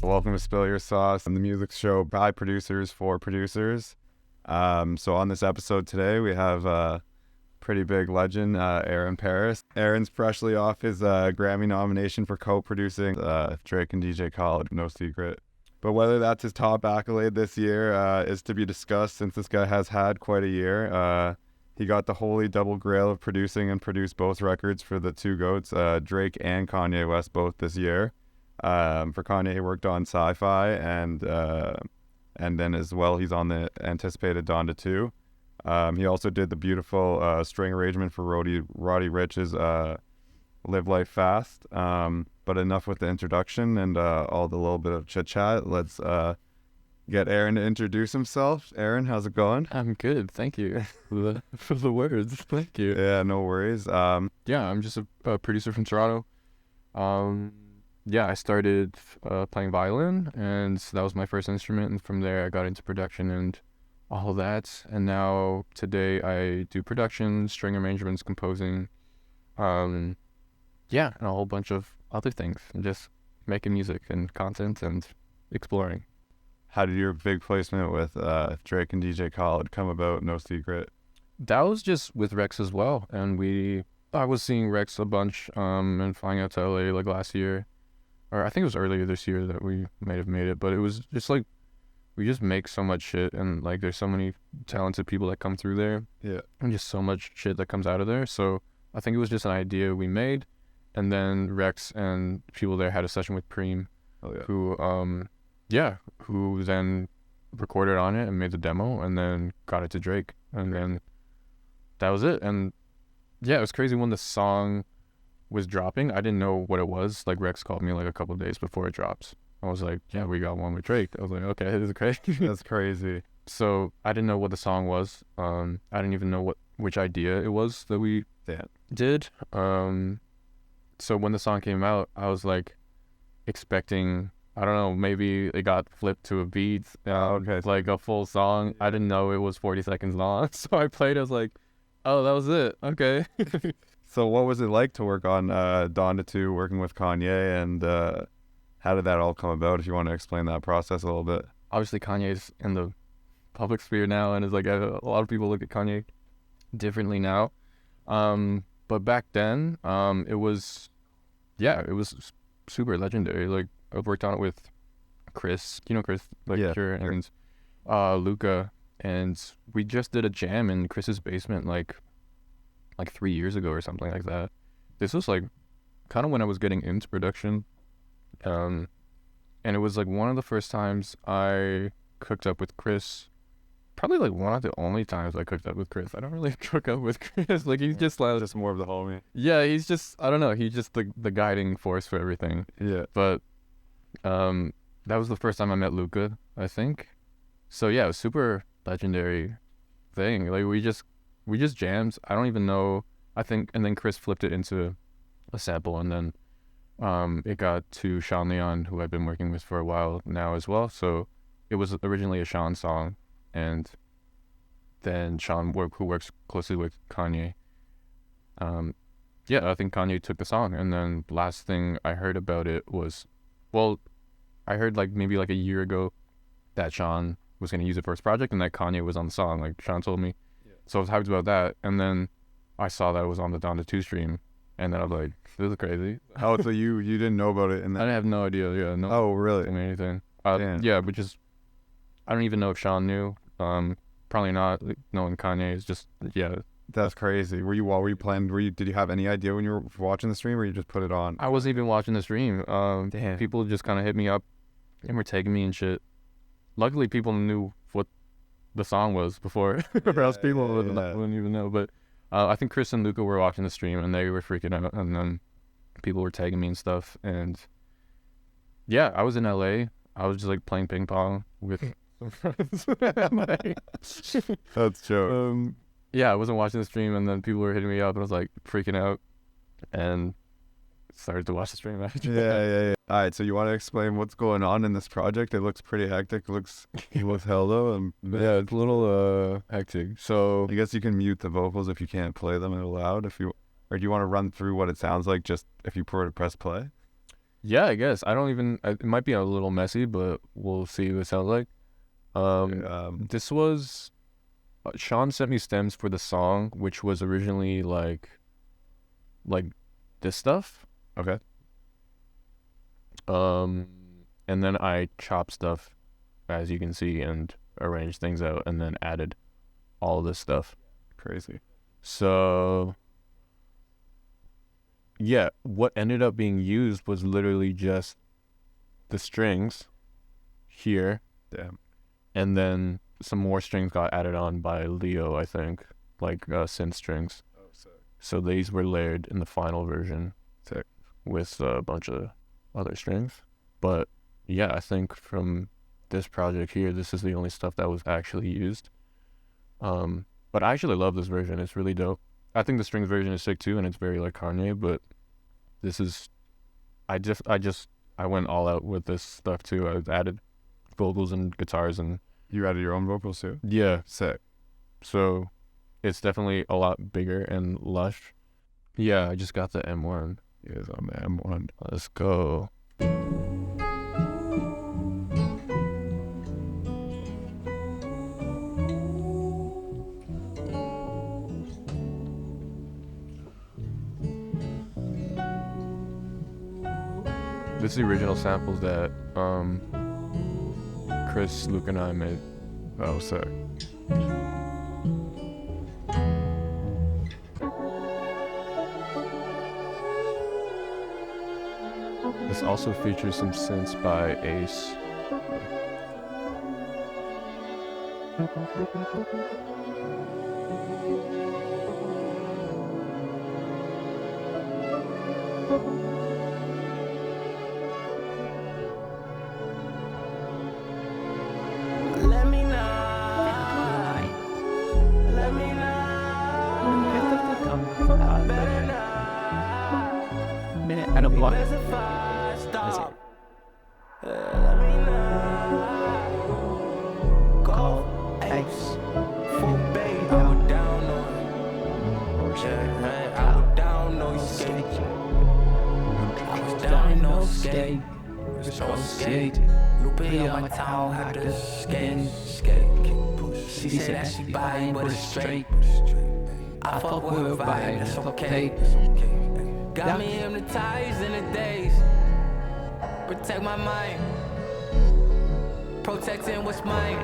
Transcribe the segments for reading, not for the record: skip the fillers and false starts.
Welcome to Spill Your Sauce, and the music show by producers for producers. So on this episode today, we have a pretty big legend, Aaron Paris. Aaron's freshly off his Grammy nomination for co-producing Drake and DJ Khaled, no secret. But whether that's his top accolade this year is to be discussed, since this guy has had quite a year. He got the holy double grail of producing and produced both records for the two GOATs, Drake and Kanye West, both this year. For Kanye, he worked on Sci-Fi, and then as well, he's on the anticipated Donda 2. He also did the beautiful string arrangement for Roddy Rich's Live Life Fast. But enough with the introduction and all the little bit of chit-chat. Let's get Aaron to introduce himself. Aaron, how's it going? I'm good, thank you for the words. Thank you. Yeah, no worries. I'm just a producer from Toronto. I started playing violin, and that was my first instrument, and from there I got into production and all of that. And now today I do production, string arrangements, composing, and a whole bunch of other things, and just making music and content and exploring. How did your big placement with Drake and DJ Khaled come about? No secret. That was just with Ricch as well, and I was seeing Ricch a bunch and flying out to LA like last year, or I think it was earlier this year that we may have made it, but it was just like we just make so much shit, and like there's so many talented people that come through there, and just so much shit that comes out of there. So I think it was just an idea we made, and then Ricch and people there had a session with Preem, who then recorded on it and made the demo, and then got it to Drake, and then that was it. And it was crazy when the song was dropping. I didn't know what it was. Like Ricch called me like a couple of days before it drops. I was like, yeah, we got one with Drake. I was like, okay, this is crazy. That's crazy. So I didn't know what the song was. I didn't even know which idea it was that we did. So when the song came out, I was like expecting, I don't know, maybe it got flipped to a beat, like a full song. I didn't know it was 40 seconds long. So I played, I was like, oh, that was it. Okay. So what was it like to work on Donda 2, working with Kanye, and how did that all come about, if you want to explain that process a little bit? Obviously, Kanye's in the public sphere now, and it's like a lot of people look at Kanye differently now. But back then, it was super legendary. Like, I've worked on it with Chris, and Luca, and we just did a jam in Chris's basement like 3 years ago or something like that. This was like kind of when I was getting into production, and it was like one of the first times I cooked up with Chris. Probably like one of the only times I cooked up with Chris. I don't really cook up with Chris. Like, he's just like, just more of the homie. Yeah, he's just, I don't know, he's just the guiding force for everything. Yeah. But that was the first time I met Luca, I think. So yeah, it was super legendary thing. Like, we just jammed. I don't even know, I think, and then Chris flipped it into a sample, and then it got to Sean Leon, who I've been working with for a while now as well. So it was originally a Sean song, and then Sean, who works closely with Kanye, I think Kanye took the song, and then last thing I heard about it was, I heard like maybe like a year ago that Sean was going to use it for his project, and that Kanye was on the song, like Sean told me. So I was hyped about that, and then I saw that it was on the Donda 2 stream, and then I was like, this is crazy. How, so you didn't know about it? I have no idea, no. Oh, really? Anything. But I don't even know if Sean knew. Probably not. Like, knowing Kanye is just, That's crazy. Did you have any idea when you were watching the stream, or you just put it on? I wasn't even watching the stream. People just kind of hit me up and were tagging me and shit. Luckily, people knew what the song was before, or else people wouldn't even know. But I think Chris and Luca were watching the stream, and they were freaking out, and then people were tagging me and stuff. And I was in LA. I was just like playing ping pong with some friends. That's joke. I wasn't watching the stream, and then people were hitting me up, and I was like freaking out, and started to watch the stream after. Yeah. All right, so you want to explain what's going on in this project? It looks pretty hectic. It looks hell though. Yeah, it's a little hectic. So I guess you can mute the vocals if you can't play them out loud, or do you want to run through what it sounds like just if you press play? Yeah, I guess. I don't even. It might be a little messy, but we'll see what it sounds like. This was Sean sent me stems for the song, which was originally like this stuff. Okay. And then I chopped stuff, as you can see, and arranged things out, and then added all this stuff. Crazy. So yeah, what ended up being used was literally just the strings here. Damn. And then some more strings got added on by Leo, I think, like synth strings. Oh, sick. So these were layered in the final version. Sick. With a bunch of other strings. But yeah, I think from this project here, this is the only stuff that was actually used. But I actually love this version. It's really dope. I think the strings version is sick too, and it's very like Kanye, but this is, I went all out with this stuff too. I added vocals and guitars, and you added your own vocals too? Yeah. Sick. So it's definitely a lot bigger and lush. Yeah, I just got the M1. He is on the M1. Let's go. This is the original samples that Chris, Luke, and I made. Oh, sick. This also features some synths by Ace. And a block. Call Ace. Full baby. I was down on. I was down on skate. I was down on skate. So skate. Loopy on my towel, had to skate. She said that she buying, but it's straight. I fuck with her vibe, that's okay. Got me hypnotized in the days. Protect my mind. Protecting what's mine.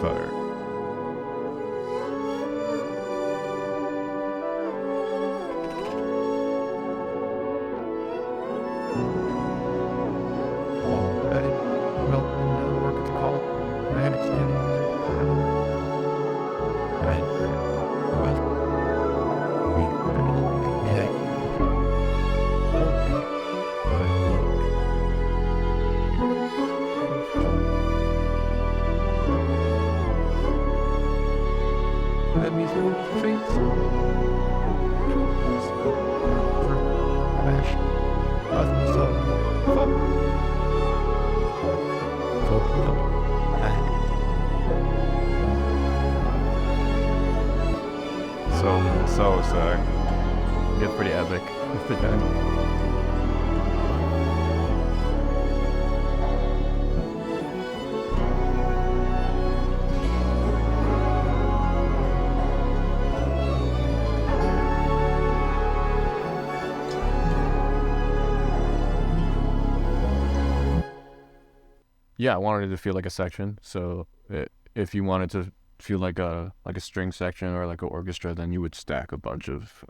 Fire. So sick. It's pretty epic. Yeah, I wanted it to feel like a section. So if you wanted to feel like a string section or like an orchestra, then you would stack a bunch of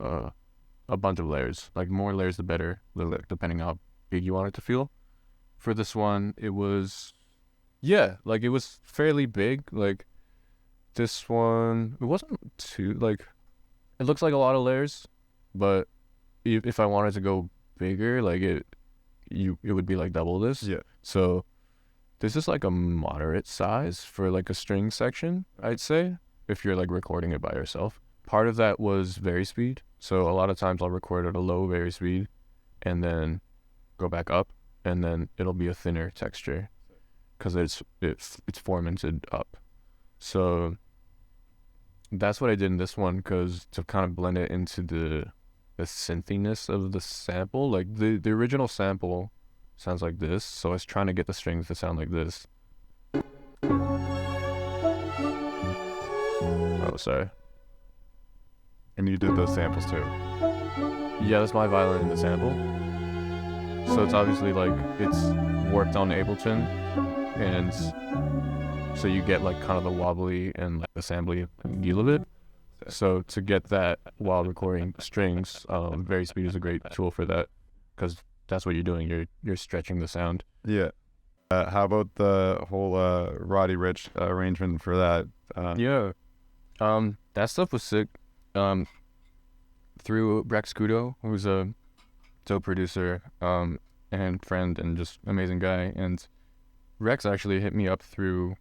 layers. Like more layers the better, depending how big you want it to feel. For this one, it was it was fairly big. Like this one, it wasn't too it looks like a lot of layers, but if I wanted to go bigger, it would be like double this. Yeah. So this is like a moderate size for like a string section, I'd say, if you're like recording it by yourself. Part of that was vari-speed. So a lot of times I'll record at a low vari-speed and then go back up, and then it'll be a thinner texture because it's formatted up. So that's what I did in this one, because to kind of blend it into the synthiness of the sample, like the original sample sounds like this, so I was trying to get the strings to sound like this. Oh, sorry. And you did those samples too? Yeah, that's my violin in the sample. So it's obviously like it's worked on Ableton, and so you get like kind of the wobbly and like assembly feel of it. So to get that while recording strings, Speed is a great tool for that, because that's what you're doing. You're stretching the sound. Yeah. How about the whole Roddy Rich arrangement for that? That stuff was sick. Through Rex Kudo, who's a dope producer, and friend, and just amazing guy. And Rex actually hit me up through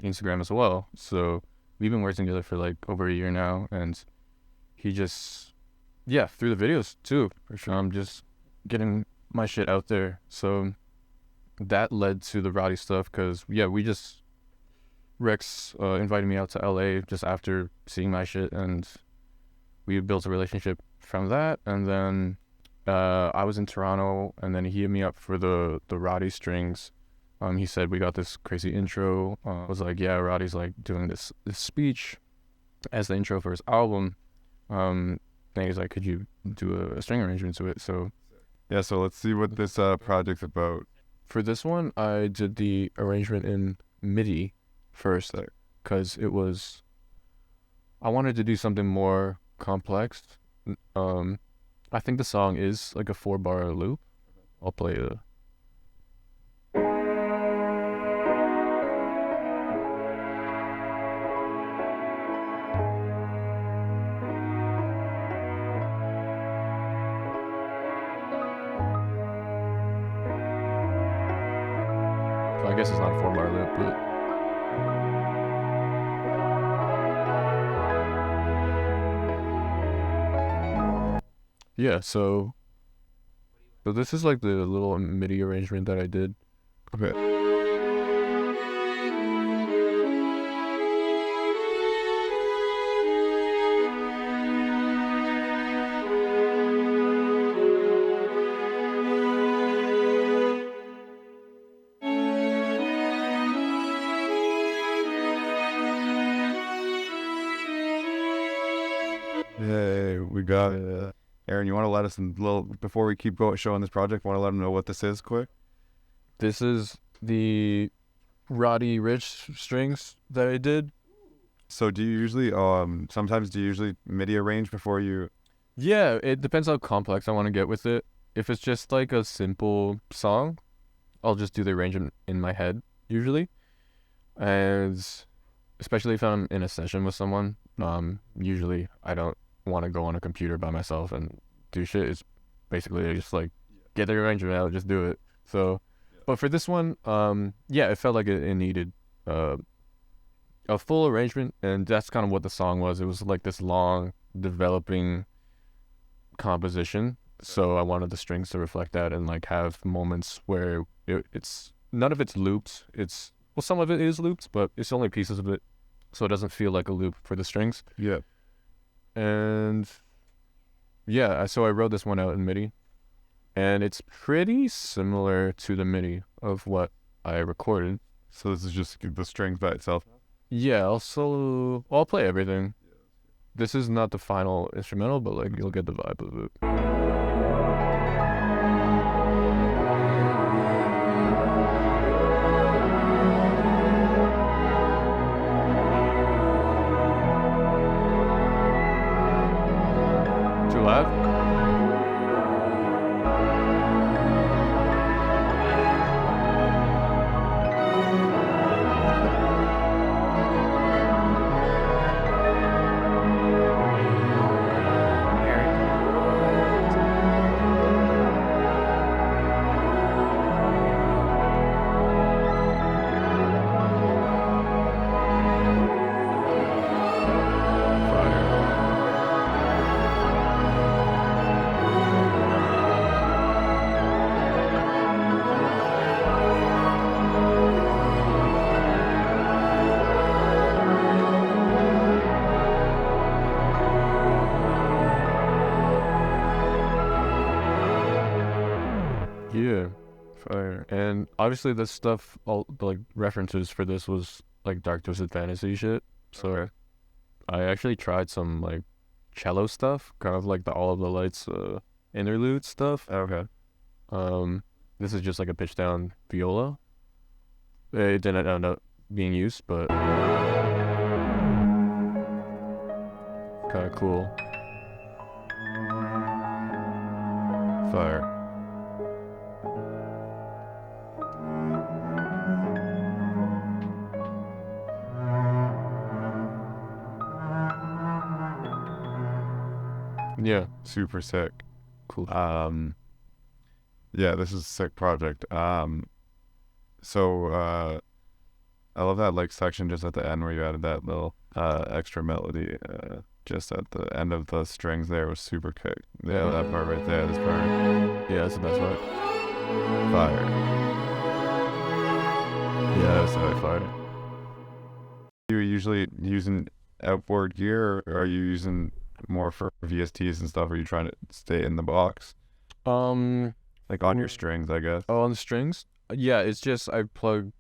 Instagram as well. So we've been working together for like over a year now, and he just, through the videos too, for sure. I'm just getting my shit out there. So that led to the Roddy stuff, because Rex invited me out to LA just after seeing my shit, and we built a relationship from that. And then I was in Toronto, and then he hit me up for the Roddy strings. He said, we got this crazy intro. I was like, yeah, Roddy's like doing this speech as the intro for his album. Then he's like, could you do a string arrangement to it? So yeah, so let's see what this project's about. For this one, I did the arrangement in MIDI first, because I wanted to do something more complex. I think the song is like a 4-bar loop. I'll play it. I guess it's not a 4-bar loop, but yeah. So this is like the little MIDI arrangement that I did. Okay. Yay, we got it. Aaron, you want to let us before we keep showing this project, want to let them know what this is quick? This is the Roddy Rich strings that I did. So do you usually, sometimes do you usually MIDI arrange before you? Yeah, it depends how complex I want to get with it. If it's just like a simple song, I'll just do the arrangement in my head, usually. And especially if I'm in a session with someone, usually I don't want to go on a computer by myself and do shit. It's basically just like get the arrangement out, just do it. So, but for this one, it felt like it needed a full arrangement, and that's kind of what the song was. It was like this long developing composition, so I wanted the strings to reflect that and like have moments where it's none of it's looped. Some of it is looped, but it's only pieces of it, so it doesn't feel like a loop for the strings. Yeah. And so I wrote this one out in MIDI, and it's pretty similar to the MIDI of what I recorded. So this is just the strings by itself? Yeah, I'll play everything. This is not the final instrumental, but like you'll get the vibe of it. Too loud? Fire. And obviously this stuff, all the like references for this was like dark twisted fantasy shit. So Okay. I actually tried some like cello stuff, kind of like the All of the Lights interlude stuff. Okay. This is just like a pitch down viola. It didn't end up being used, but kind of cool. Fire. Yeah, Super sick. cool. Yeah, this is a sick project. So I love that like section just at the end where you added that little extra melody just at the end of the strings there was super kick. Yeah, that part right there, this part. Yeah, that's the best part. Fire. Yeah, that's really fire. You usually using outboard gear or are you using more for VSTs and stuff? Are you trying to stay in the box? Like on your strings, I guess. Oh, on the strings? Yeah, it's just I plug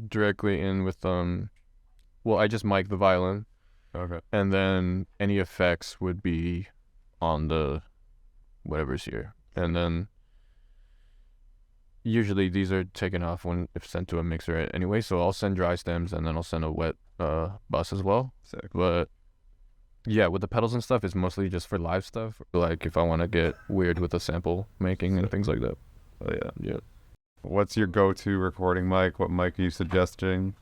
directly in with well, I just mic the violin, Okay. and then any effects would be on the whatever's here, and then usually these are taken off when if sent to a mixer anyway. So I'll send dry stems and then I'll send a wet bus as well. Sick. But yeah, with the pedals and stuff, it's mostly just for live stuff. Like if I want to get weird with the sample making and things like that. Oh yeah. Yeah. What's your go-to recording mic? What mic are you suggesting?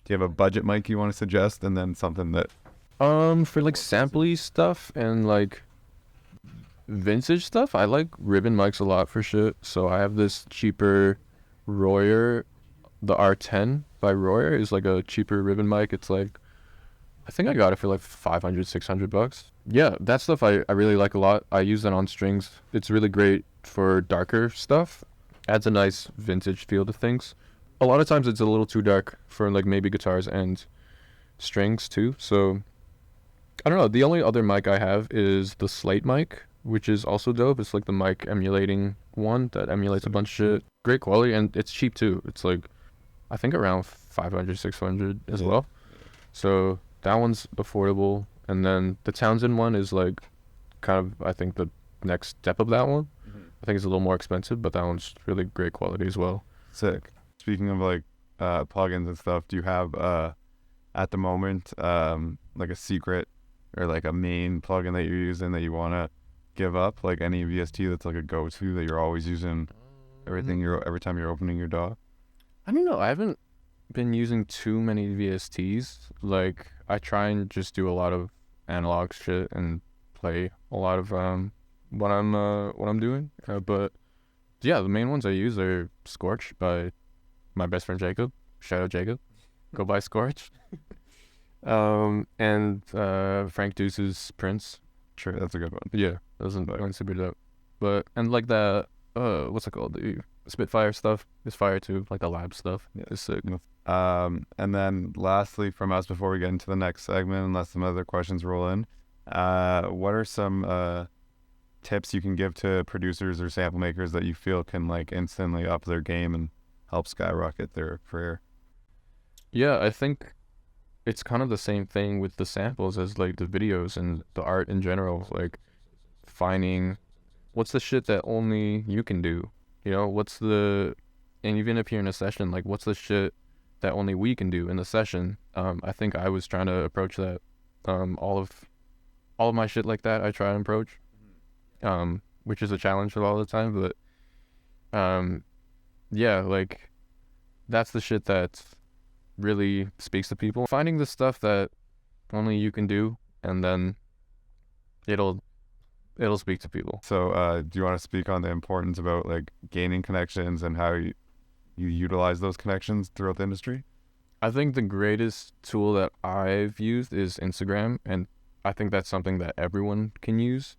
Do you have a budget mic you want to suggest, and then something that? For like sampley stuff and like vintage stuff, I like ribbon mics a lot for shit. So I have this cheaper Royer, the R10 by Royer is like a cheaper ribbon mic. It's like, I think I got it for like $500-$600. Yeah, that stuff I really like a lot. I use that on strings. It's really great for darker stuff. Adds a nice vintage feel to things. A lot of times it's a little too dark for like maybe guitars and strings too. So I don't know. The only other mic I have is the Slate mic, which is also dope. It's like the mic emulating one that emulates a bunch of shit. Great quality, and it's cheap too. It's like, I think around $500-$600 as well. So that one's affordable. And then the Townsend one is like kind of, I think, the next step of that one. I think it's a little more expensive, but that one's really great quality as well. Sick. Speaking of like plugins and stuff, do you have at the moment like a secret or like a main plugin that you're using that you want to give up? Like any VST that's like a go-to that you're always using every time you're opening your DAW? I don't know. I haven't been using too many VSTs. Like I try and just do a lot of analog shit and play a lot of what I'm doing. But yeah, the main ones I use are Scorch by my best friend Jacob. Shout out Jacob. Go buy Scorch. And Frank Deuce's Prince. Sure, that's a good one. Yeah, those are super dope. But and like the what's it called? The Spitfire stuff is fire too. Like the lab stuff is sick. And then lastly from us before we get into the next segment, unless some other questions roll in, what are some tips you can give to producers or sample makers that you feel can like instantly up their game and help skyrocket their career? Yeah, I think it's kind of the same thing with the samples as like the videos and the art in general. Like finding what's the shit that only you can do, you know, and even if you're in a session, like what's the shit that only we can do in the session. I think I was trying to approach that. All of my shit like that I try and approach, which is a challenge a lot of the time, but yeah, like that's the shit that really speaks to people. Finding the stuff that only you can do, and then it'll speak to people. So do you want to speak on the importance about like gaining connections and how you utilize those connections throughout the industry? I think the greatest tool that I've used is Instagram, and I think that's something that everyone can use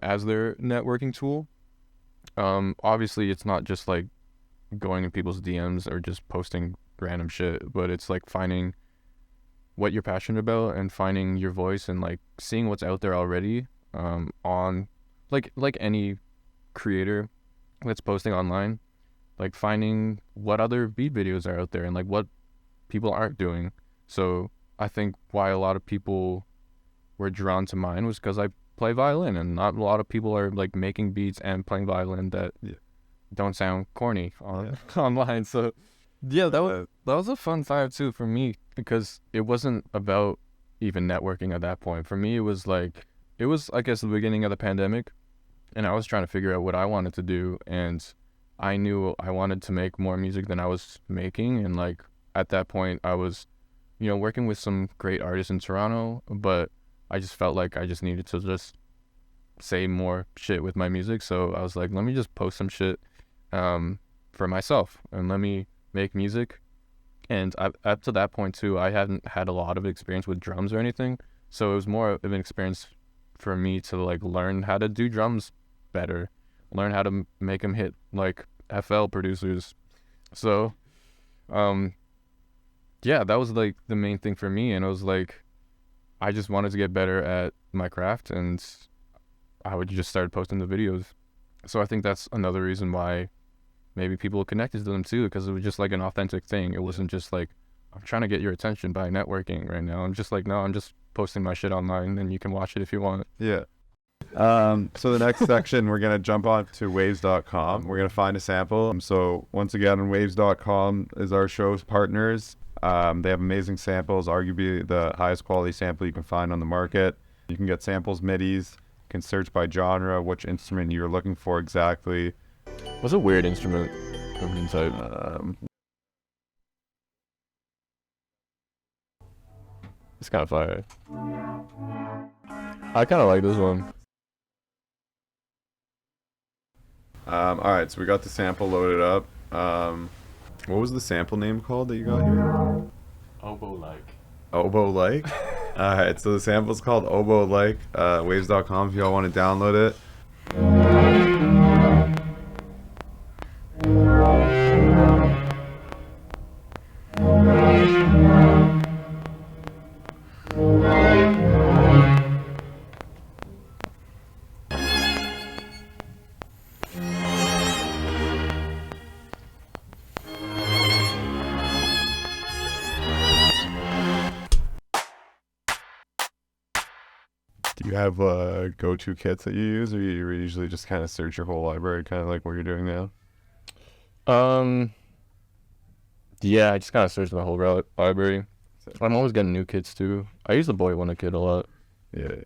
as their networking tool. Obviously it's not just like going in people's DMs or just posting random shit, but it's like finding what you're passionate about and finding your voice and like seeing what's out there already on like any creator that's posting online. like finding what other beat videos are out there and like what people aren't doing. So I think why a lot of people were drawn to mine was because I play violin, and not a lot of people are like making beats and playing violin that don't sound corny online. So yeah, that was a fun time too for me, because it wasn't about even networking at that point. For me, it was I guess the beginning of the pandemic, and I was trying to figure out what I wanted to do, and I knew I wanted to make more music than I was making. And like at that point I was, working with some great artists in Toronto, but I just felt like I just needed to just say more shit with my music. So I was like, let me just post some shit for myself, and let me make music. And up to that point too, I hadn't had a lot of experience with drums or anything, so it was more of an experience for me to like learn how to do drums better, learn how to make them hit like FL producers. So yeah, that was like the main thing for me. And it was like I just wanted to get better at my craft, and I would just start posting the videos. So I think that's another reason why maybe people connected to them too, because it was just like an authentic thing. It wasn't just like, I'm trying to get your attention by networking right now. I'm just like, no, I'm just posting my shit online, and you can watch it if you want. Yeah. So the next section, we're going to jump on to waves.com. We're going to find a sample. So once again, waves.com is our show's partners. They have amazing samples, arguably the highest quality sample you can find on the market. You can get samples, midis. You can search by genre, which instrument you're looking for exactly. What's a weird instrument of any type? It's kind of fire. I kind of like this one. All right, so we got the sample loaded up. What was the sample name called that you got here? Oboe-like. Oboe-like? All right, so the sample's called Oboe-like. Waves.com if y'all want to download it. Do you have go-to kits that you use, or you usually just kind of search your whole library, kind of like what you're doing now? Yeah, I just kind of search my whole library. I'm always getting new kits too. I use the Boy Wonder kit a lot. Yeah.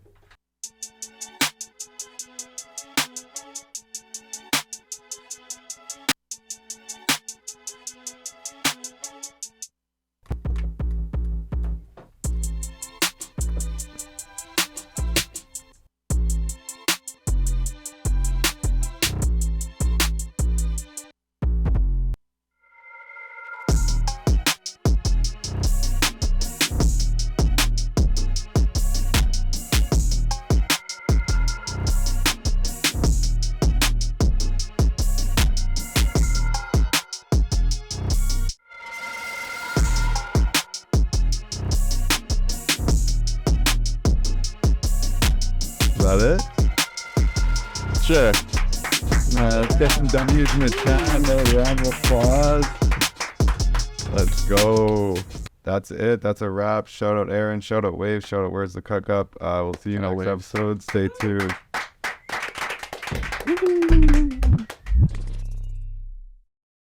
Is that it? Sure. Let's get some W's in the chat. Another round of applause. Let's go. That's it. That's a wrap. Shout out Aaron. Shout out Wave. Shout out Where's the Cook Up. We'll see you next episode. Stay tuned.